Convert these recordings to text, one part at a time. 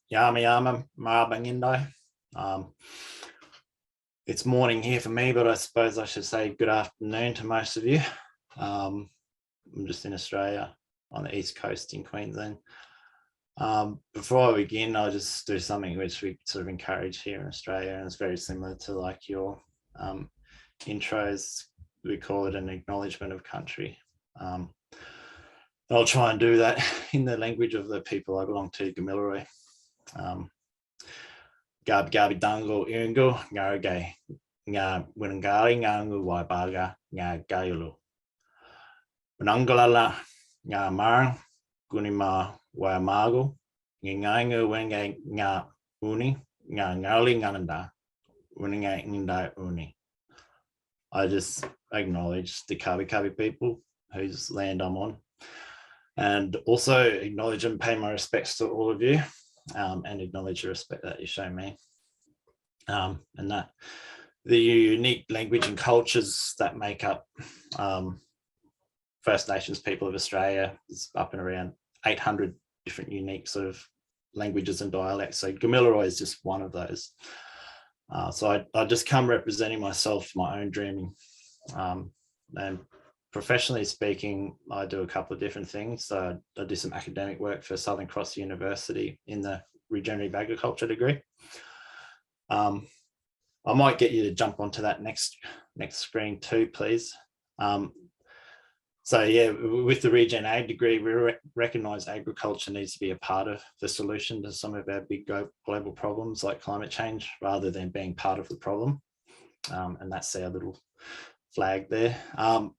Yama yama marabangindai. It's morning here for me, but I suppose I should say good afternoon to most of you. I'm just in Australia on the east coast in Queensland. Before I begin, I'll just do something which we sort of encourage here in Australia, and it's very similar to like your intros. We call it an acknowledgement of country. I'll try and do that in the language of the people I belong to, Gamilaroi. Gab gabi dango iringo ngaragay nga winangali ngangu waibaga nga gayulu. Manangalala nga marang gunima waamago ngangu wenge nga uni nga ngali ngananda wininga ngindai uni. I just acknowledge the Kabi Kabi people whose land I'm on, and also acknowledge and pay my respects to all of you, and acknowledge the respect that you show me, and that the unique language and cultures that make up First Nations people of Australia is up and around 800 different unique sort of languages and dialects. So Gamilaroi is just one of those. So I just come representing myself, my own dreaming. And professionally speaking, I do a couple of different things. So I do some academic work for Southern Cross University in the Regenerative Agriculture degree. I might get you to jump onto that next screen too, please. So yeah, with the Regen Ag degree, we recognise agriculture needs to be a part of the solution to some of our big global problems like climate change, rather than being part of the problem. And that's our little flag there.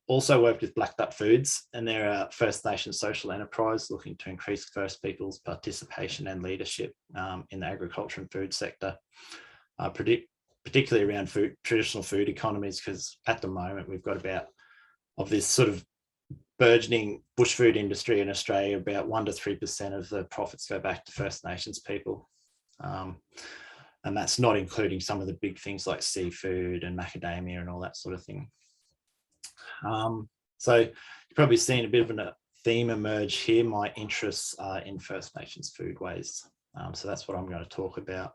Also worked with Black Duck Foods, and they're a First Nations social enterprise looking to increase First Peoples participation and leadership in the agriculture and food sector, particularly around traditional food economies, because at the moment we've got about, of this sort of burgeoning bush food industry in Australia, about 1 to 3% of the profits go back to First Nations people. And that's not including some of the big things like seafood and macadamia and all that sort of thing. So you've probably seen a bit of a theme emerge here. My interests are in First Nations foodways. So that's what I'm going to talk about.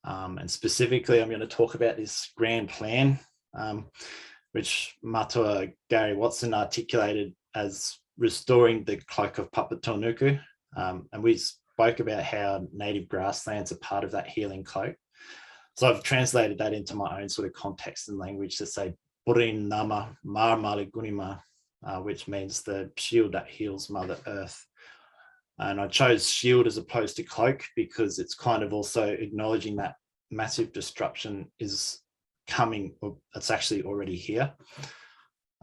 And specifically, I'm going to talk about this grand plan, which Matua Gary Watson articulated as restoring the cloak of Papatūānuku. And we spoke about how native grasslands are part of that healing cloak. So I've translated that into my own sort of context and language to say Purin Nama Mar Mali Gunima, which means the shield that heals Mother Earth. And I chose shield as opposed to cloak because it's kind of also acknowledging that massive disruption is coming, or it's actually already here.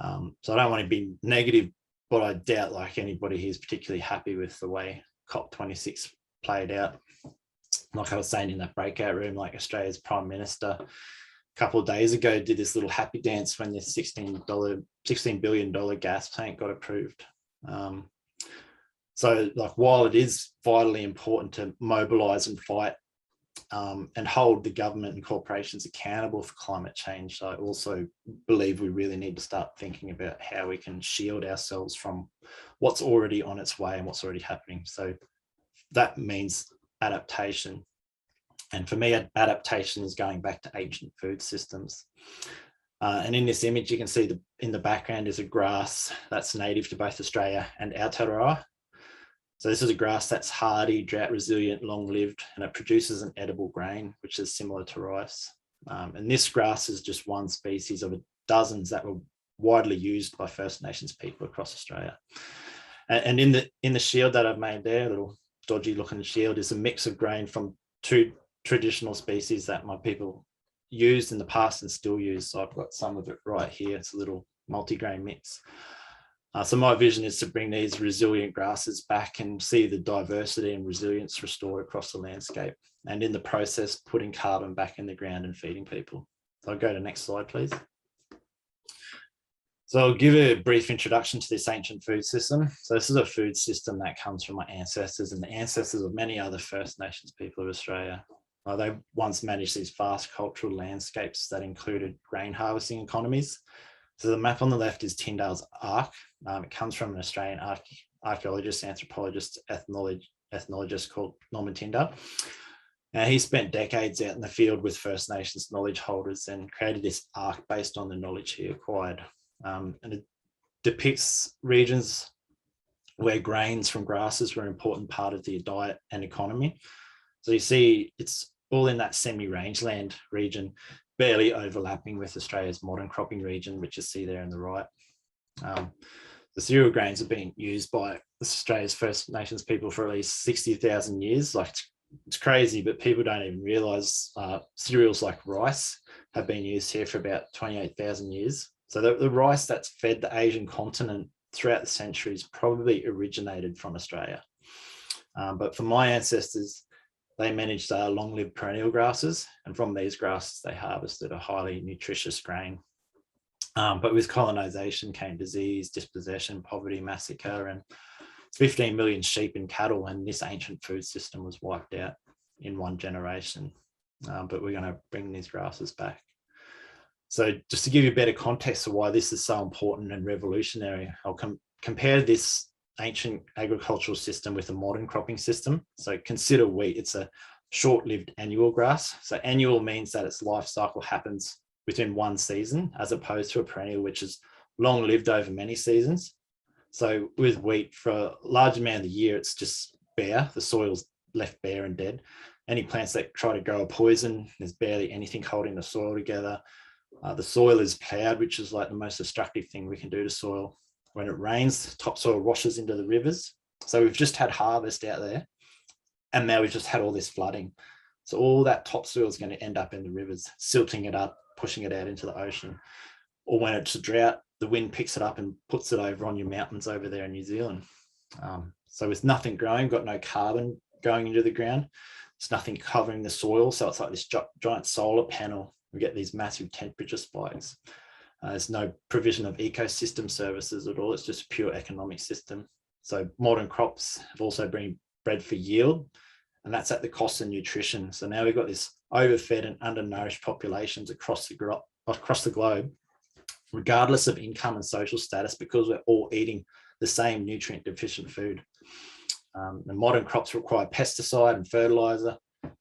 So I don't want to be negative, but I doubt like anybody here is particularly happy with the way COP26 played out. Like I was saying in that breakout room, like Australia's Prime Minister a couple of days ago did this little happy dance when this $16 billion gas plant got approved. So like, while it is vitally important to mobilise and fight and hold the government and corporations accountable for climate change, I also believe we really need to start thinking about how we can shield ourselves from what's already on its way and what's already happening. So that means adaptation. And for me, adaptation is going back to ancient food systems. And in this image, you can see in the background is a grass that's native to both Australia and Aotearoa. So this is a grass that's hardy, drought resilient, long-lived, and it produces an edible grain, which is similar to rice. And this grass is just one species of dozens that were widely used by First Nations people across Australia. And in the shield that I've made there, a little dodgy looking shield, is a mix of grain from 2 traditional species that my people used in the past and still use. So I've got some of it right here. It's a little multi-grain mix. So my vision is to bring these resilient grasses back and see the diversity and resilience restored across the landscape, and in the process, putting carbon back in the ground and feeding people. So I'll go to the next slide, please. So I'll give a brief introduction to this ancient food system. So this is a food system that comes from my ancestors and the ancestors of many other First Nations people of Australia. They once managed these vast cultural landscapes that included grain harvesting economies. So the map on the left is Tyndale's Ark. It comes from an Australian archaeologist, anthropologist, ethnologist called Norman Tinder. Now, he spent decades out in the field with First Nations knowledge holders and created this arc based on the knowledge he acquired. And it depicts regions where grains from grasses were an important part of their diet and economy. So you see it's all in that semi-rangeland region, barely overlapping with Australia's modern cropping region, which you see there on the right. The cereal grains have been used by Australia's First Nations people for at least 60,000 years. Like, it's crazy, but people don't even realise cereals like rice have been used here for about 28,000 years. So the rice that's fed the Asian continent throughout the centuries probably originated from Australia. But for my ancestors, they managed long-lived perennial grasses, and from these grasses, they harvested a highly nutritious grain. But with colonisation came disease, dispossession, poverty, massacre, and 15 million sheep and cattle, and this ancient food system was wiped out in one generation. But we're going to bring these grasses back. So just to give you a better context of why this is so important and revolutionary, I'll compare this ancient agricultural system with a modern cropping system. So consider wheat. It's a short-lived annual grass. So annual means that its life cycle happens within one season, as opposed to a perennial, which is long-lived over many seasons. So with wheat, for a large amount of the year, it's just bare. The soil's left bare and dead. Any plants that try to grow a poison, there's barely anything holding the soil together. The soil is ploughed, which is like the most destructive thing we can do to soil. When it rains, topsoil washes into the rivers. So we've just had harvest out there, and now we've just had all this flooding. So all that topsoil is going to end up in the rivers, silting it up, pushing it out into the ocean. Or when it's a drought, the wind picks it up and puts it over on your mountains over there in New Zealand. So with nothing growing, got no carbon going into the ground, there's nothing covering the soil. So it's like this giant solar panel. We get these massive temperature spikes. There's no provision of ecosystem services at all. It's just a pure economic system. So modern crops have also been bred for yield, and that's at the cost of nutrition. So now we've got this overfed and undernourished populations across the globe, regardless of income and social status, because we're all eating the same nutrient deficient food. The modern crops require pesticide and fertilizer,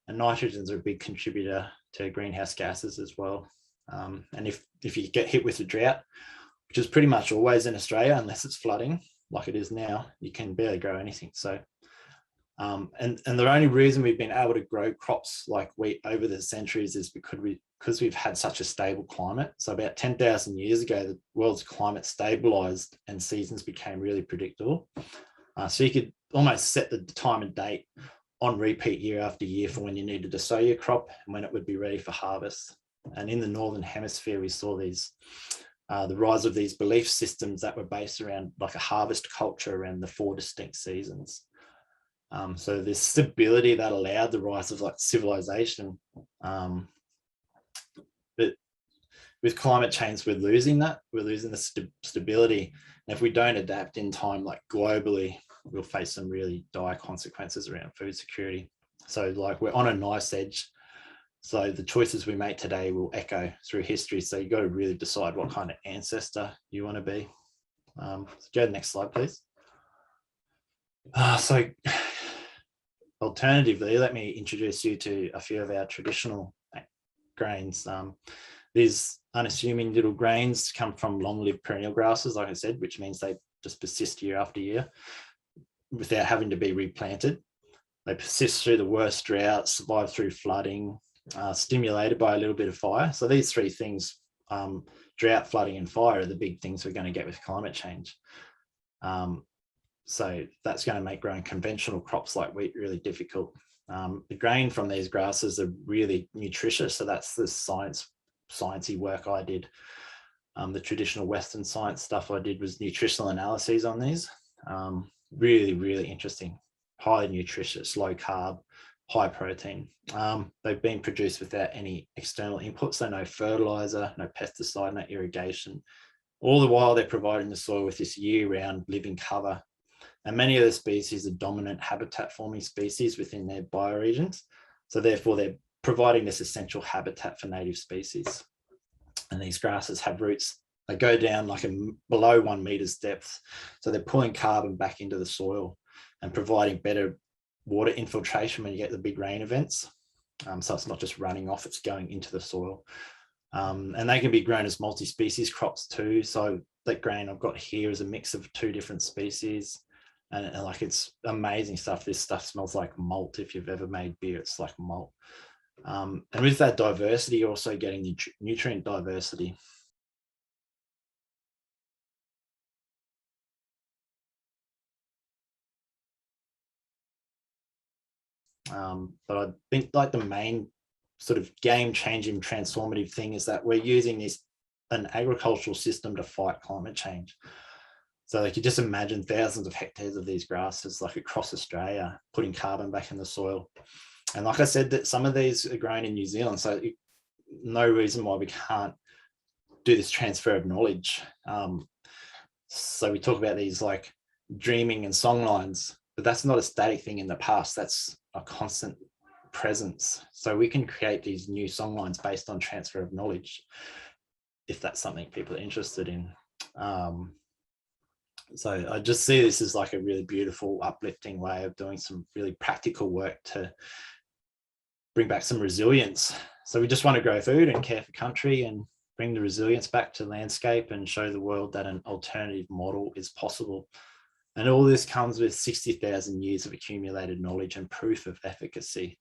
and nitrogens are a big contributor to greenhouse gases as well. And if you get hit with a drought, which is pretty much always in Australia, unless it's flooding like it is now, you can barely grow anything. So, and the only reason we've been able to grow crops like wheat over the centuries is because we've had such a stable climate. So about 10,000 years ago, the world's climate stabilized and seasons became really predictable. So you could almost set the time and date on repeat year after year for when you needed to sow your crop and when it would be ready for harvest. And in the Northern Hemisphere, we saw the rise of these belief systems that were based around like a harvest culture around the 4 distinct seasons. So this stability that allowed the rise of like civilization. But with climate change, we're losing that. We're losing the stability. And if we don't adapt in time, like globally, we'll face some really dire consequences around food security. So like we're on a knife's edge. So the choices we make today will echo through history. So you've got to really decide what kind of ancestor you want to be. So go to the next slide, please. So alternatively, let me introduce you to a few of our traditional grains. These unassuming little grains come from long-lived perennial grasses, like I said, which means they just persist year after year without having to be replanted. They persist through the worst droughts, survive through flooding, stimulated by a little bit of fire. So these three things, drought, flooding, and fire, are the big things we're going to get with climate change. So that's going to make growing conventional crops like wheat really difficult. The grain from these grasses are really nutritious. So that's the sciencey work I did. The traditional Western science stuff I did was nutritional analyses on these. Really, really interesting. Highly nutritious, low carb, high protein. They've been produced without any external inputs, so no fertilizer, no pesticide, no irrigation. All the while they're providing the soil with this year-round living cover. And many of the species are dominant habitat-forming species within their bioregions. So therefore they're providing this essential habitat for native species. And these grasses have roots. They go down like below 1 meter's depth. So they're pulling carbon back into the soil and providing better water infiltration when you get the big rain events. So it's not just running off, it's going into the soil. And they can be grown as multi-species crops too. So that grain I've got here is a mix of 2 different species. And like, it's amazing stuff. This stuff smells like malt. If you've ever made beer, it's like malt. And with that diversity, you're also getting nutrient diversity. But I think like the main sort of game-changing transformative thing is that we're using an agricultural system to fight climate change. So like, you just imagine thousands of hectares of these grasses like across Australia, putting carbon back in the soil. And like I said, that some of these are grown in New Zealand, so no reason why we can't do this transfer of knowledge. So we talk about these like dreaming and songlines, but that's not a static thing in the past, that's a constant presence. So we can create these new songlines based on transfer of knowledge, if that's something people are interested in. So I just see this as like a really beautiful, uplifting way of doing some really practical work to bring back some resilience. So we just want to grow food and care for country and bring the resilience back to landscape and show the world that an alternative model is possible. And all this comes with 60,000 years of accumulated knowledge and proof of efficacy.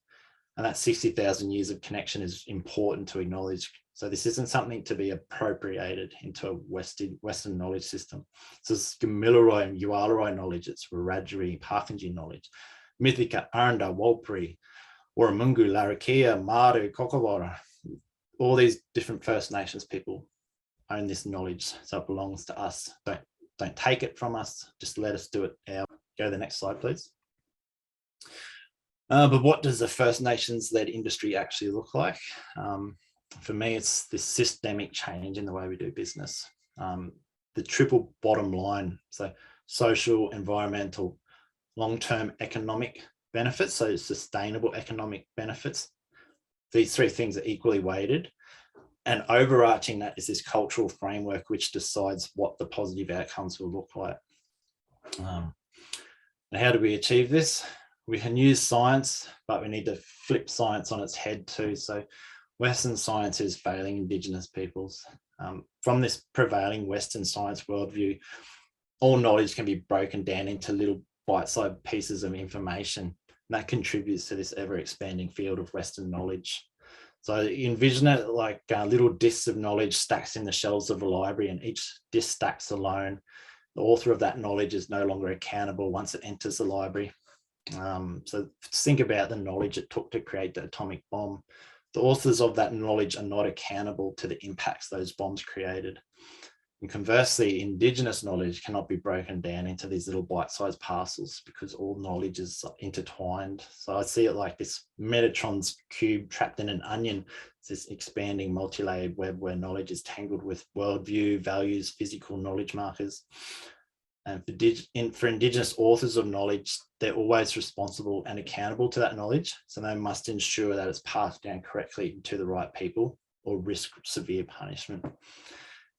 And that 60,000 years of connection is important to acknowledge. So this isn't something to be appropriated into a Western knowledge system. So it's Gamilaroi and Yualaroi knowledge, it's Wiradjuri, Pakenji knowledge, Mythica, Arnda, Walpuri, Warramungu, Larrakia, Maru, Kokowara. All these different First Nations people own this knowledge, so it belongs to us. Don't take it from us, just let us do it. Go to the next slide, please. But what does the First Nations-led industry actually look like? For me, it's this systemic change in the way we do business. The triple bottom line, so social, environmental, long-term economic benefits, so sustainable economic benefits. These 3 things are equally weighted. And overarching that is this cultural framework which decides what the positive outcomes will look like. And how do we achieve this? We can use science, but we need to flip science on its head too. So Western science is failing Indigenous peoples. From this prevailing Western science worldview, all knowledge can be broken down into little bite-sized pieces of information. And that contributes to this ever-expanding field of Western knowledge. So envision it like little discs of knowledge stacked in the shelves of a library, and each disc stacks alone. The author of that knowledge is no longer accountable once it enters the library. So think about the knowledge it took to create the atomic bomb. The authors of that knowledge are not accountable to the impacts those bombs created. And conversely, Indigenous knowledge cannot be broken down into these little bite-sized parcels because all knowledge is intertwined. So I see it like this Metatron's cube trapped in an onion. It's this expanding multi-layered web where knowledge is tangled with worldview, values, physical knowledge markers. And for Indigenous authors of knowledge, they're always responsible and accountable to that knowledge. So they must ensure that it's passed down correctly to the right people or risk severe punishment.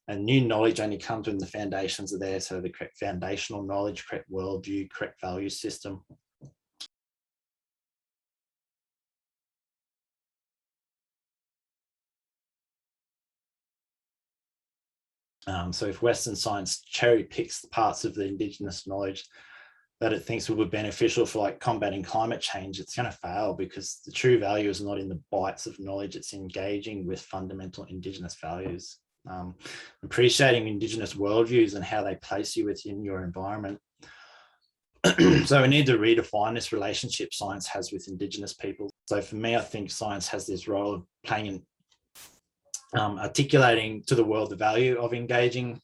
And new knowledge only comes when the foundations are there. So the correct foundational knowledge, correct worldview, correct value system. So if Western science cherry picks the parts of the Indigenous knowledge that it thinks will be beneficial for like combating climate change, it's going to fail, because the true value is not in the bites of knowledge, it's engaging with fundamental Indigenous values. Appreciating Indigenous worldviews and how they place you within your environment. So we need to redefine this relationship science has with Indigenous people. So for me, I think science has this role of playing in articulating to the world the value of engaging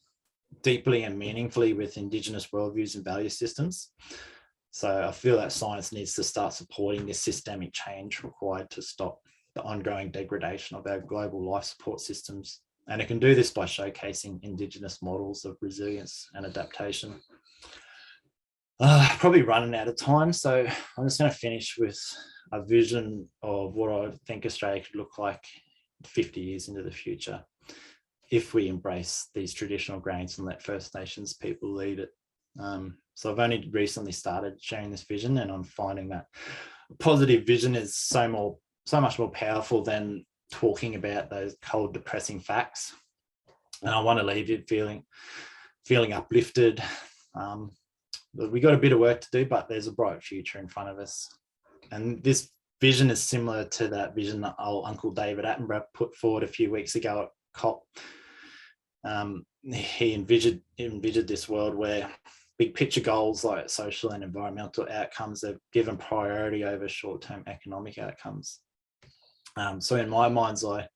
deeply and meaningfully with Indigenous worldviews and value systems. So I feel that science needs to start supporting this systemic change required to stop the ongoing degradation of our global life support systems. And it can do this by showcasing Indigenous models of resilience and adaptation. Probably running out of time, so I'm just going to finish with a vision of what I think Australia could look like 50 years into the future if we embrace these traditional grains and let First Nations people lead it. So I've only recently started sharing this vision, and I'm finding that positive vision is so much more powerful than talking about those cold, depressing facts. And I want to leave you feeling uplifted. We got a bit of work to do, but there's a bright future in front of us. And this vision is similar to that vision that old Uncle David Attenborough put forward a few weeks ago at COP. He envisioned this world where big picture goals like social and environmental outcomes are given priority over short-term economic outcomes. So in my mind's eye,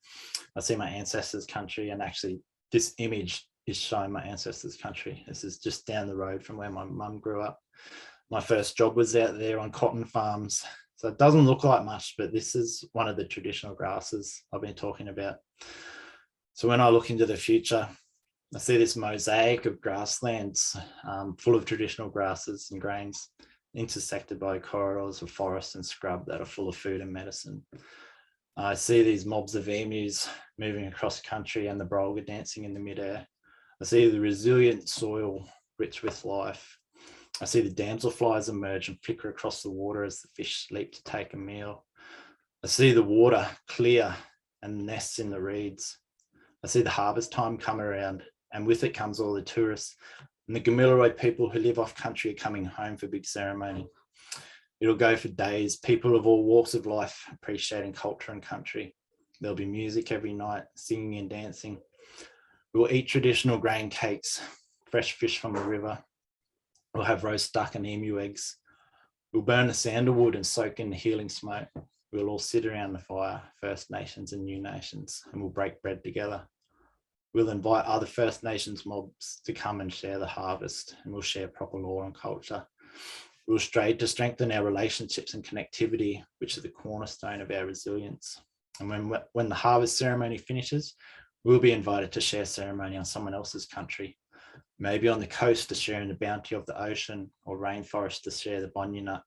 I see my ancestors' country, and actually this image is showing my ancestors' country. This is just down the road from where my mum grew up. My first job was out there on cotton farms. So it doesn't look like much, but this is one of the traditional grasses I've been talking about. So when I look into the future, I see this mosaic of grasslands full of traditional grasses and grains, intersected by corridors of forest and scrub that are full of food and medicine. I see these mobs of emus moving across country and the brolga dancing in the midair. I see the resilient soil rich with life. I see the damselflies emerge and flicker across the water as the fish leap to take a meal. I see the water clear and nests in the reeds. I see the harvest time come around, and with it comes all the tourists. And the Gamilaroi people who live off country are coming home for big ceremony. It'll go for days, people of all walks of life appreciating culture and country. There'll be music every night, singing and dancing. We'll eat traditional grain cakes, fresh fish from the river. We'll have roast duck and emu eggs. We'll burn the sandalwood and soak in the healing smoke. We'll all sit around the fire, First Nations and New Nations, and we'll break bread together. We'll invite other First Nations mobs to come and share the harvest, and we'll share proper law and culture. We'll strive to strengthen our relationships and connectivity, which are the cornerstone of our resilience. And when the harvest ceremony finishes, we'll be invited to share ceremony on someone else's country, maybe on the coast to share in the bounty of the ocean, or rainforest to share the bonya nut.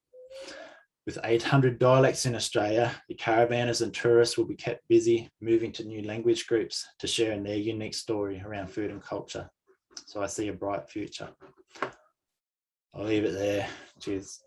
With 800 dialects in Australia, the caravanners and tourists will be kept busy moving to new language groups to share in their unique story around food and culture. So I see a bright future. I'll leave it there. Cheers.